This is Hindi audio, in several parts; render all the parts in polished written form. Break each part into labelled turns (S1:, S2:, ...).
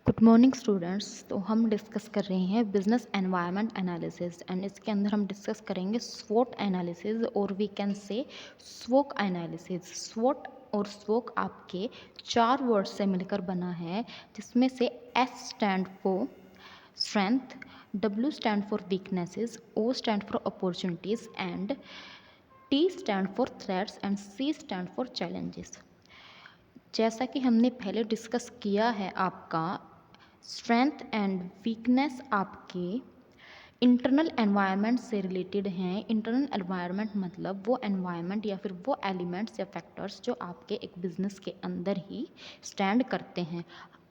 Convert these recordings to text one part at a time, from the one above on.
S1: Good morning students. तो हम डिस्कस कर रहे हैं बिजनेस एनवायरनमेंट एनालिसिस एंड इसके अंदर हम डिस्कस करेंगे स्वोट एनालिसिस और वी कैन से स्वोक एनालिसिस। स्वोट और स्वोक आपके 4 वर्ड से मिलकर बना है, जिसमें से S stand for strength, W stand for weaknesses, O stand for opportunities and T stand for threats and C stand for challenges. जैसा कि हमने पहले डिस्कस किया है, आपका स्ट्रेंथ एंड वीकनेस आपके इंटरनल एनवायरनमेंट से रिलेटेड हैं। इंटरनल एनवायरनमेंट मतलब वो एनवायरनमेंट या फिर वो एलिमेंट्स या फैक्टर्स जो आपके एक बिजनेस के अंदर ही स्टैंड करते हैं।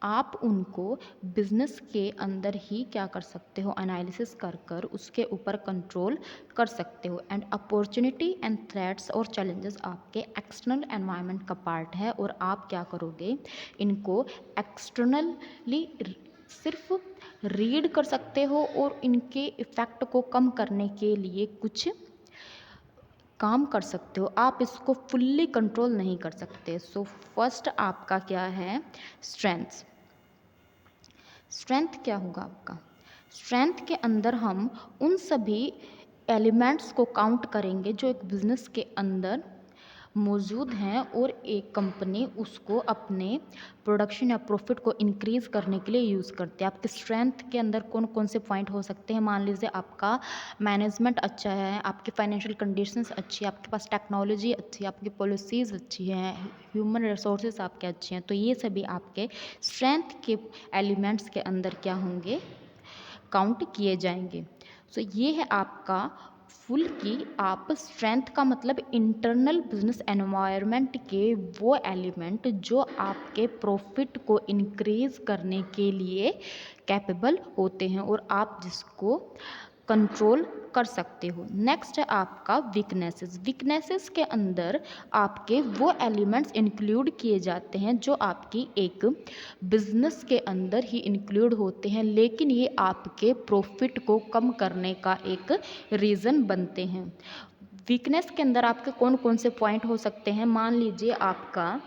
S1: आप उनको बिजनेस के अंदर ही क्या कर सकते हो, एनालिसिस कर कर उसके ऊपर कंट्रोल कर सकते हो। एंड अपॉर्चुनिटी एंड थ्रेट्स और चैलेंजेस आपके एक्सटर्नल एनवायरनमेंट का पार्ट है और आप क्या करोगे, इनको एक्सटर्नली सिर्फ रीड कर सकते हो और इनके इफ़ेक्ट को कम करने के लिए कुछ काम कर सकते हो। आप इसको फुल्ली कंट्रोल नहीं कर सकते। सो फर्स्ट आपका क्या है, स्ट्रेंथ्स। स्ट्रेंथ क्या होगा आपका, स्ट्रेंथ के अंदर हम उन सभी एलिमेंट्स को काउंट करेंगे जो एक बिजनेस के अंदर मौजूद हैं और एक कंपनी उसको अपने प्रोडक्शन या प्रॉफिट को इंक्रीज़ करने के लिए यूज़ करते हैं। आपके स्ट्रेंथ के अंदर कौन कौन से पॉइंट हो सकते हैं, मान लीजिए आपका मैनेजमेंट अच्छा है, आपकी फाइनेंशियल कंडीशंस अच्छी है, आपके पास टेक्नोलॉजी अच्छी है, आपकी पॉलिसीज़ अच्छी हैं, ह्यूमन रिसोर्सेज आपके अच्छे हैं, तो ये सभी आपके स्ट्रेंथ के एलिमेंट्स के अंदर क्या होंगे, काउंट किए जाएंगे। सो ये है आपका फुल की आप स्ट्रेंथ का मतलब इंटरनल बिजनेस एनवायरनमेंट के वो एलिमेंट जो आपके प्रॉफिट को इंक्रीज करने के लिए कैपेबल होते हैं और आप जिसको कंट्रोल कर सकते हो। नेक्स्ट है आपका वीकनेसेस। वीकनेसेस के अंदर आपके वो एलिमेंट्स इंक्लूड किए जाते हैं जो आपकी एक बिजनेस के अंदर ही इंक्लूड होते हैं, लेकिन ये आपके प्रॉफिट को कम करने का एक रीज़न बनते हैं। वीकनेस के अंदर आपके कौन कौन से पॉइंट हो सकते हैं, मान लीजिए आपका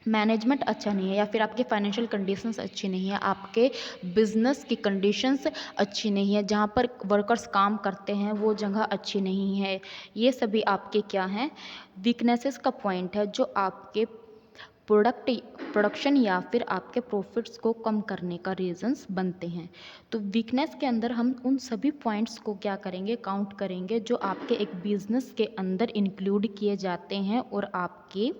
S1: मैनेजमेंट अच्छा नहीं है या फिर आपकी फाइनेंशियल कंडीशंस अच्छी नहीं है, आपके बिजनेस की कंडीशंस अच्छी नहीं है, जहाँ पर वर्कर्स काम करते हैं वो जगह अच्छी नहीं है। ये सभी आपके क्या हैं, वीकनेसेस का पॉइंट है जो आपके प्रोडक्शन या फिर आपके प्रॉफिट्स को कम करने का रीजंस बनते हैं। तो वीकनेस के अंदर हम उन सभी पॉइंट्स को क्या करेंगे, काउंट करेंगे जो आपके एक बिजनेस के अंदर इंक्लूड किए जाते हैं और आपके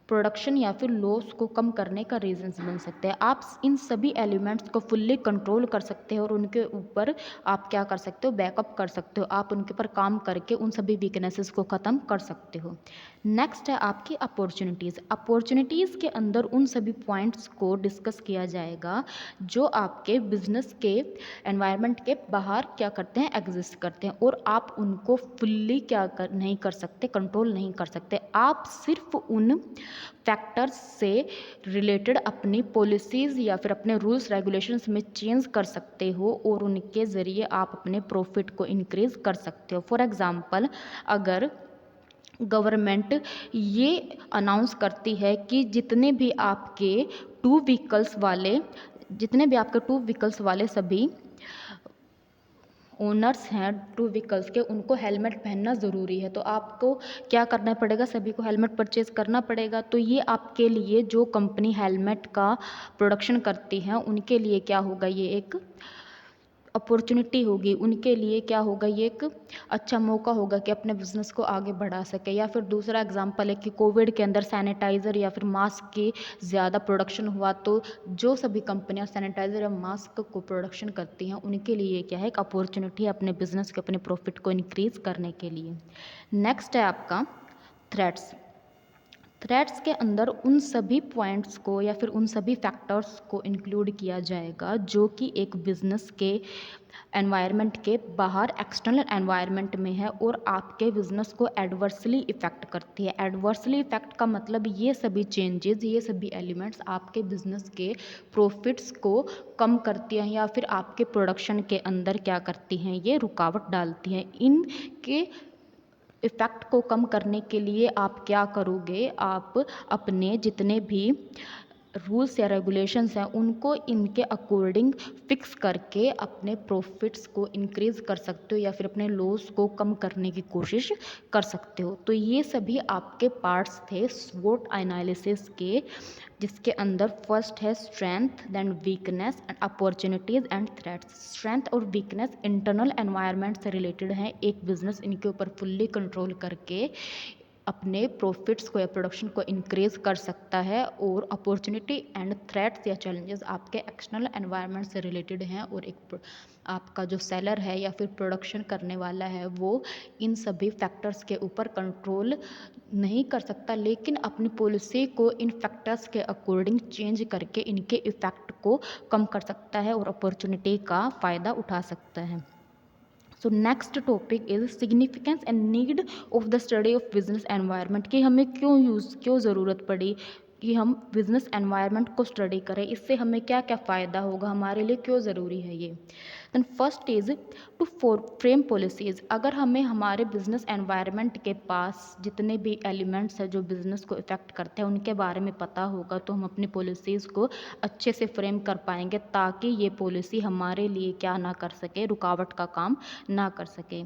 S1: प्रोडक्शन या फिर लॉस को कम करने का रीजंस बन सकते हैं। आप इन सभी एलिमेंट्स को फुल्ली कंट्रोल कर सकते हो और उनके ऊपर आप क्या कर सकते हो, बैकअप कर सकते हो, आप उनके ऊपर काम करके उन सभी वीकनेसेस को ख़त्म कर सकते हो। नेक्स्ट है आपकी अपॉर्चुनिटीज़। अपॉर्चुनिटीज़ के अंदर उन सभी पॉइंट्स को डिस्कस किया जाएगा जो आपके बिजनेस के एनवायरनमेंट के बाहर क्या करते हैं, एग्जिस्ट करते हैं और आप उनको फुल्ली नहीं कर सकते, कंट्रोल नहीं कर सकते। आप सिर्फ उन फैक्टर्स से रिलेटेड अपनी पॉलिसीज़ या फिर अपने रूल्स रेगुलेशंस में चेंज कर सकते हो और उनके ज़रिए आप अपने प्रॉफिट को इंक्रीज़ कर सकते हो। फॉर एग्ज़ाम्पल, अगर गवर्नमेंट ये अनाउंस करती है कि जितने भी आपके टू व्हीकल्स वाले सभी ओनर्स हैं टू व्हीकल्स के, उनको हेलमेट पहनना ज़रूरी है, तो आपको क्या करना पड़ेगा, सभी को हेलमेट परचेज़ करना पड़ेगा। तो ये आपके लिए जो कंपनी हेलमेट का प्रोडक्शन करती है उनके लिए क्या होगा, ये एक अपॉर्चुनिटी होगी, उनके लिए क्या होगा, ये एक अच्छा मौका होगा कि अपने बिजनेस को आगे बढ़ा सके। या फिर दूसरा एग्जांपल है कि कोविड के अंदर सैनिटाइज़र या फिर मास्क की ज़्यादा प्रोडक्शन हुआ, तो जो सभी कंपनियां सैनिटाइज़र या मास्क को प्रोडक्शन करती हैं उनके लिए क्या है, एक अपॉर्चुनिटी है अपने बिजनेस के अपने प्रॉफिट को इंक्रीज़ करने के लिए। नेक्स्ट है आपका थ्रेट्स। थ्रेट्स के अंदर उन सभी पॉइंट्स को या फिर उन सभी फैक्टर्स को इंक्लूड किया जाएगा जो कि एक बिजनेस के एनवायरनमेंट के बाहर एक्सटर्नल एनवायरनमेंट में है और आपके बिजनेस को एडवर्सली इफ़ेक्ट करती है। एडवर्सली इफ़ेक्ट का मतलब ये सभी चेंजेस, ये सभी एलिमेंट्स आपके बिजनेस के प्रॉफिट्स को कम करती हैं या फिर आपके प्रोडक्शन के अंदर क्या करती हैं, ये रुकावट डालती हैं। इनके इफ़ेक्ट को कम करने के लिए आप क्या करोगे, आप अपने जितने भी रूल्स या रेगुलेशंस हैं उनको इनके अकॉर्डिंग फिक्स करके अपने प्रॉफिट्स को इंक्रीज़ कर सकते हो या फिर अपने लॉस को कम करने की कोशिश कर सकते हो। तो ये सभी आपके पार्ट्स थे स्वॉट एनालिसिस के, जिसके अंदर फर्स्ट है strength, then weakness and opportunities and threats. Strength और वीकनेस इंटरनल एनवायरनमेंट से रिलेटेड हैं। एक बिजनेस इनके ऊपर फुल्ली कंट्रोल करके अपने प्रॉफिट्स को या प्रोडक्शन को इंक्रीज़ कर सकता है, और अपॉर्चुनिटी एंड थ्रेट्स या चैलेंजेस आपके एक्सटर्नल एनवायरनमेंट से रिलेटेड हैं, और एक आपका जो सेलर है या फिर प्रोडक्शन करने वाला है वो इन सभी फैक्टर्स के ऊपर कंट्रोल नहीं कर सकता, लेकिन अपनी पॉलिसी को इन फैक्टर्स के अकॉर्डिंग चेंज करके इनके इफ़ेक्ट को कम कर सकता है और अपॉर्चुनिटी का फ़ायदा उठा सकता है। So next topic is significance and need of the study of business environment, कि हमें क्यों ज़रूरत पड़ी कि हम बिजनेस एनवायरनमेंट को स्टडी करें, इससे हमें क्या क्या फ़ायदा होगा, हमारे लिए क्यों ज़रूरी है ये। Then first is to frame policies. अगर हमें हमारे बिजनेस एनवायरनमेंट के पास जितने भी एलिमेंट्स हैं जो बिज़नेस को इफ़ेक्ट करते हैं उनके बारे में पता होगा, तो हम अपनी पॉलिसीज़ को अच्छे से फ्रेम कर पाएंगे, ताकि ये पॉलिसी हमारे लिए क्या ना कर सके, रुकावट का काम ना कर सके।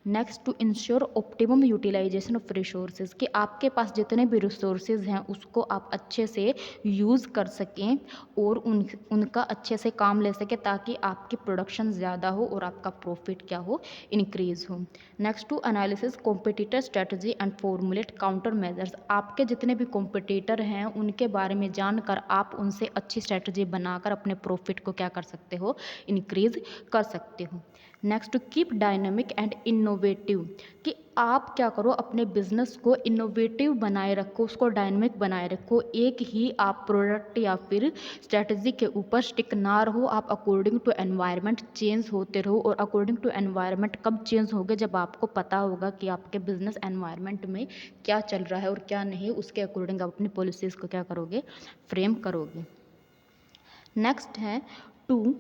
S1: Next, to ensure optimum utilisation of resources, कि आपके पास जितने भी रिसोर्सेज हैं उसको आप अच्छे से यूज़ कर सकें और उनका अच्छे से काम ले सकें, ताकि आपकी प्रोडक्शन ज़्यादा हो और आपका प्रॉफिट क्या हो, इंक्रीज़ हो। Next, to analysis competitor strategy and formulate counter measures, आपके जितने भी कॉम्पिटिटर हैं उनके बारे में जानकर आप उनसे अच्छी स्ट्रेटजी बनाकर अपने प्रॉफिट को क्या कर सकते हो, इंक्रीज़ कर सकते हो। Next, to keep dynamic and innovative, कि आप क्या करो, अपने बिजनेस को इनोवेटिव बनाए रखो, उसको डायनामिक बनाए रखो, एक ही आप प्रोडक्ट या फिर स्ट्रेटजी के ऊपर स्टिक ना रहो, आप अकॉर्डिंग टू एनवायरनमेंट चेंज होते रहो। और अकॉर्डिंग टू एनवायरनमेंट कब चेंज होगे, जब आपको पता होगा कि आपके बिजनेस एनवायरनमेंट में क्या चल रहा है और क्या नहीं, उसके अकॉर्डिंग आप अपनी पॉलिसीज़ को क्या करोगे, फ्रेम करोगे। नेक्स्ट है to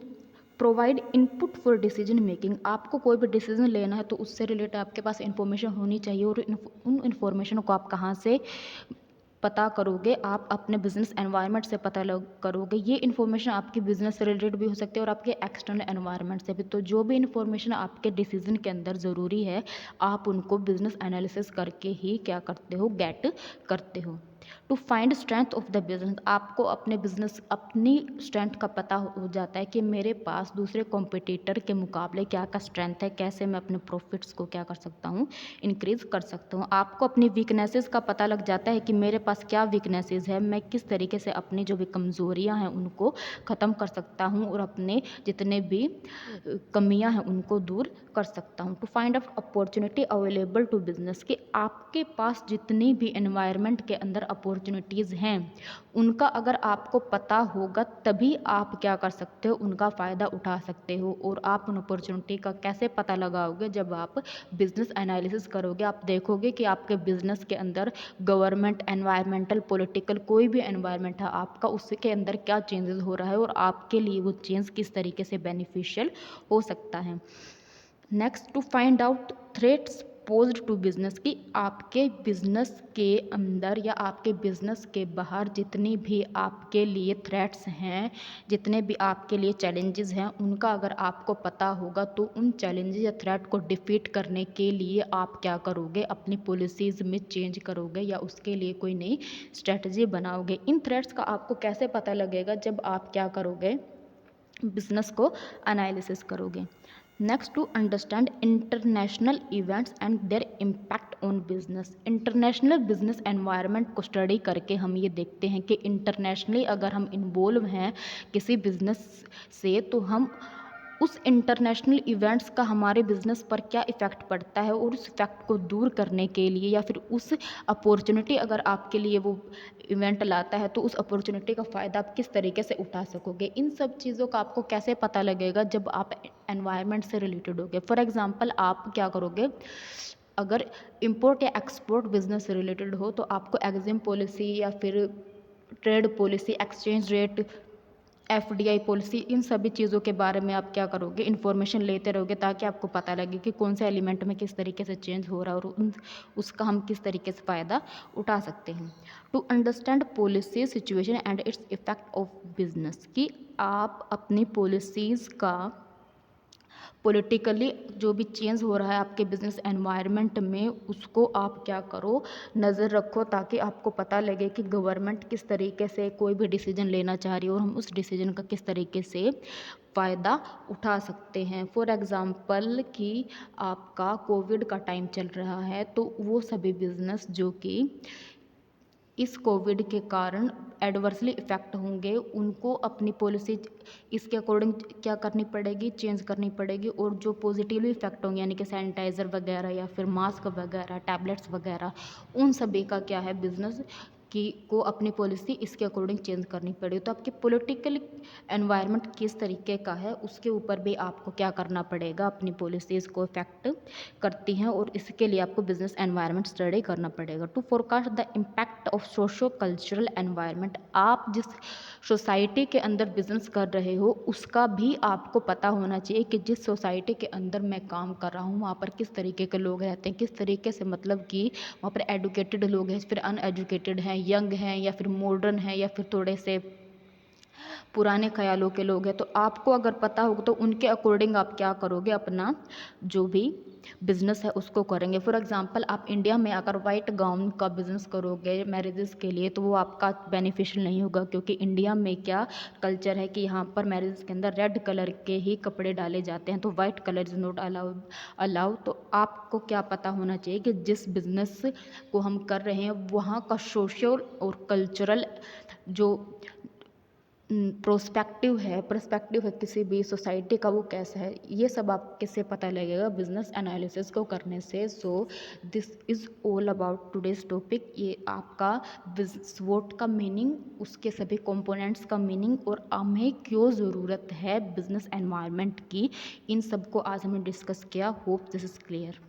S1: provide input for decision making, आपको कोई भी डिसीजन लेना है तो उससे रिलेटेड आपके पास इंफॉर्मेशन होनी चाहिए, और उन इन्फॉर्मेशन को आप कहाँ से पता करोगे, आप अपने बिजनेस एनवायरनमेंट से पता करोगे। ये इन्फॉर्मेशन आपकी बिजनेस से रिलेटेड भी हो सकती है और आपके एक्सटर्नल एनवायरनमेंट से भी। तो जो भी इन्फॉर्मेशन आपके डिसीजन के अंदर ज़रूरी है, आप उनको बिजनेस एनालिसिस करके ही क्या करते हो, गेट करते हो। To find strength of the business, आपको अपने बिजनेस अपनी स्ट्रेंथ का पता हो जाता है कि मेरे पास दूसरे कॉम्पिटिटर के मुकाबले क्या क्या स्ट्रेंथ है, कैसे मैं अपने प्रॉफिट्स को क्या कर सकता हूँ, इंक्रीज कर सकता हूँ। आपको अपनी वीकनेसेस का पता लग जाता है कि मेरे पास क्या वीकनेसेस है, मैं किस तरीके से अपनी जो भी कमज़ोरियाँ हैं उनको ख़त्म कर सकता हूँ और अपने जितने भी कमियाँ हैं उनको दूर कर सकता हूँ। To find out opportunity available to business, कि आपके पास जितनी भी एनवायरनमेंट के अंदर अपॉर्चुनिटीज़ हैं उनका अगर आपको पता होगा, तभी आप क्या कर सकते हो, उनका फ़ायदा उठा सकते हो। और आप उन अपॉर्चुनिटी का कैसे पता लगाओगे, जब आप बिजनेस एनालिसिस करोगे, आप देखोगे कि आपके बिजनेस के अंदर गवर्नमेंट, एनवायरमेंटल, पॉलिटिकल, कोई भी एनवायरनमेंट है आपका, उसके अंदर क्या चेंजेस हो रहा है और आपके लिए वो चेंज किस तरीके से बेनिफिशियल हो सकता है। Next, to find out threats posed to business, कि आपके बिजनेस के अंदर या आपके बिजनेस के बाहर जितनी भी आपके लिए थ्रेट्स हैं, जितने भी आपके लिए चैलेंजेस हैं, उनका अगर आपको पता होगा तो उन चैलेंजेस या थ्रेट को डिफीट करने के लिए आप क्या करोगे, अपनी पॉलिसीज़ में चेंज करोगे या उसके लिए कोई नई स्ट्रेटजी बनाओगे। इन थ्रेट्स का आपको कैसे पता लगेगा, जब आप क्या करोगे, बिजनेस को एनालिसिस करोगे। Next, to understand international events and their impact on business, international business environment को स्टडी करके हम ये देखते हैं कि इंटरनेशनली अगर हम इन्वॉल्व हैं किसी बिजनेस से, तो हम उस इंटरनेशनल इवेंट्स का हमारे बिजनेस पर क्या इफ़ेक्ट पड़ता है, और उस इफ़ेक्ट को दूर करने के लिए या फिर उस अपॉर्चुनिटी अगर आपके लिए वो इवेंट लाता है तो उस अपॉर्चुनिटी का फ़ायदा आप किस तरीके से उठा सकोगे। इन सब चीज़ों का आपको कैसे पता लगेगा, जब आप एनवायरनमेंट से रिलेटेड होगे। फॉर एग्जांपल, आप क्या करोगे, अगर इंपोर्ट या एक्सपोर्ट बिजनेस से रिलेटेड हो तो आपको एग्जिम पॉलिसी या फिर trade policy, exchange rate FDI policy, इन सभी चीज़ों के बारे में आप क्या करोगे, इन्फॉर्मेशन लेते रहोगे ताकि आपको पता लगे कि कौन से एलिमेंट में किस तरीके से चेंज हो रहा है और उसका हम किस तरीके से फ़ायदा उठा सकते हैं। To understand policy situation and its effect of business, कि आप अपनी पॉलिसीज़ का पॉलिटिकली जो भी चेंज हो रहा है आपके बिजनेस एनवायरनमेंट में, उसको आप क्या करो, नज़र रखो, ताकि आपको पता लगे कि गवर्नमेंट किस तरीके से कोई भी डिसीजन लेना चाह रही है और हम उस डिसीजन का किस तरीके से फ़ायदा उठा सकते हैं। फॉर एग्ज़ाम्पल कि आपका कोविड का टाइम चल रहा है, तो वो सभी बिज़नेस जो कि इस कोविड के कारण एडवर्सली इफ़ेक्ट होंगे, उनको अपनी पॉलिसी इसके अकॉर्डिंग क्या करनी पड़ेगी, चेंज करनी पड़ेगी। और जो पॉजिटिवली इफ़ेक्ट होंगे यानी कि सैनिटाइज़र वगैरह या फिर मास्क वगैरह, टैबलेट्स वगैरह, उन सभी का क्या है, बिज़नेस की को अपनी पॉलिसी इसके अकॉर्डिंग चेंज करनी पड़ेगी। तो आपकी पॉलिटिकल एनवायरनमेंट किस तरीके का है, उसके ऊपर भी आपको क्या करना पड़ेगा, अपनी पॉलिसीज़ को इफ़ेक्ट करती हैं और इसके लिए आपको बिजनेस एनवायरनमेंट स्टडी करना पड़ेगा। To forecast the impact of socio cultural environment, आप जिस सोसाइटी के अंदर बिजनेस कर रहे हो उसका भी आपको पता होना चाहिए कि जिस सोसाइटी के अंदर मैं काम कर रहा हूँ वहाँ पर किस तरीके के लोग रहते हैं, किस तरीके से, मतलब कि वहाँ पर एडुकेटेड लोग हैं, फिर अनएजुकेटेड हैं, यंग हैं या फिर मॉडर्न हैं या फिर थोड़े से पुराने ख्यालों के लोग हैं। तो आपको अगर पता होगा तो उनके अकॉर्डिंग आप क्या करोगे, अपना जो भी बिज़नेस है उसको करेंगे। फॉर एग्ज़ाम्पल आप इंडिया में अगर वाइट गाउन का बिज़नेस करोगे मैरिजेस के लिए, तो वो आपका बेनिफिशियल नहीं होगा, क्योंकि इंडिया में क्या कल्चर है कि यहाँ पर मैरिजेस के अंदर रेड कलर के ही कपड़े डाले जाते हैं, तो white colour is not allow. तो आपको क्या पता होना चाहिए कि जिस बिज़नेस को हम कर रहे हैं वहाँ का सोशल और कल्चरल जो पर्सपेक्टिव है किसी भी सोसाइटी का, वो कैसा है, ये सब आप किससे पता लगेगा, बिजनेस एनालिसिस को करने से। So this is all about today's topic. ये आपका स्वोट का मीनिंग, उसके सभी कंपोनेंट्स का मीनिंग और हमें क्यों ज़रूरत है बिजनेस एनवायरनमेंट की, इन सब को आज हमने डिस्कस किया। Hope this is clear.